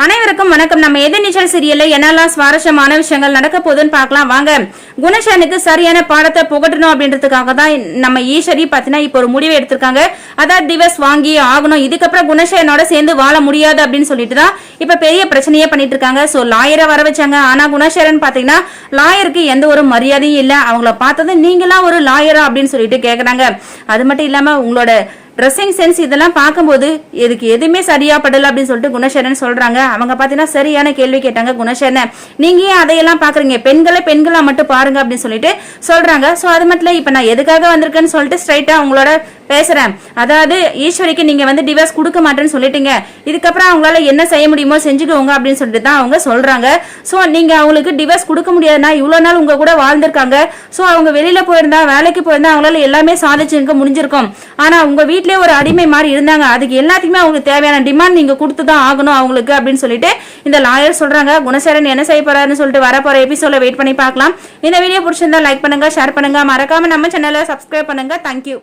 அனைவருக்கும் வணக்கம். நம்ம எதிர்நீச்சல் சீரியல்ல என்னெல்லாம் சுவாரஸ்யமான விஷயங்கள் நடக்க போகுதுன்னு பார்க்கலாம் வாங்க. குணசேனுக்கு சரியான பாடத்தை புகட்டணும் அப்படின்றதுக்காக தான் நம்ம ஈஸ்வரி பாத்தீங்கன்னா இப்போ ஒரு முடிவு எடுத்திருக்காங்க. அதாவது டிவோர்ஸ் வாங்கி ஆகணும், இதுக்கப்புறம் குணசேனோட சேர்ந்து வாழ முடியாது அப்படின்னு சொல்லிட்டு தான் இப்ப பெரிய பிரச்சனையே பண்ணிட்டு இருக்காங்க. சோ லாயரை வர வச்சாங்க. ஆனா குணசேரன் பாத்தீங்கன்னா லாயருக்கு எந்த ஒரு மரியாதையும் இல்ல. அவங்கள பார்த்தது நீங்களாம் ஒரு லாயரா அப்படின்னு சொல்லிட்டு கேக்குறாங்க. அது மட்டும் இல்லாம உங்களோட ட்ரெஸ்ஸிங் சென்ஸ் இதெல்லாம் பார்க்கும்போது இதுக்கு எதுவுமே சரியா படல அப்படின்னு சொல்லிட்டு குணசேரன் சொல்றாங்க. அவங்க பாத்தீங்கன்னா சரியான கேள்வி கேட்டாங்க குணசேரன், நீங்க ஏன் அதையெல்லாம் பாக்குறீங்க, பெண்களா மட்டும் பாருங்க அப்படின்னு சொல்லிட்டு சொல்றாங்க. சோ அது மட்டும் இப்ப நான் எதுக்காக வந்திருக்கேன்னு சொல்லிட்டு ஸ்ட்ரைட்டா அவங்களோட பேசுறேன். அதாவது ஈஸ்வரிக்கு நீங்க வந்து டிவோர்ஸ் கொடுக்க மாட்டேன்னு சொல்லிட்டீங்க, இதுக்கப்புறம் அவங்களால என்ன செய்ய முடியுமோ செஞ்சுக்கோங்க அப்படின்னு சொல்லிட்டு தான் அவங்க சொல்றாங்க. சோ நீங்க அவங்களுக்கு டிவோர்ஸ் கொடுக்க முடியாதுன்னா இவ்வளவு நாள் உங்க கூட வாழ்ந்திருக்காங்க. சோ அவங்க வெளியில போயிருந்தா வேலைக்கு போயிருந்தா அவங்களால எல்லாமே சாதிச்சிருக்க முடிஞ்சிருக்கும். ஆனா உங்க வீட்லயே ஒரு அடிமை மாதிரி இருந்தாங்க, அதுக்கு எல்லாத்துக்குமே அவங்களுக்கு தேவையான டிமாண்ட் நீங்க கொடுத்துதான் ஆகணும் அவங்களுக்கு அப்படின்னு சொல்லிட்டு இந்த லாயர் சொல்றாங்க. குணசேரன் என்ன செய்ய போறாருன்னு சொல்லிட்டு வரப்போற எபிசோட வெயிட் பண்ணி பார்க்கலாம். இந்த வீடியோ பிடிச்சிருந்தா லைக் பண்ணுங்க, ஷேர் பண்ணுங்க, மறக்காம நம்ம சேனலை சப்ஸ்கிரைப் பண்ணுங்க. தேங்க்யூ.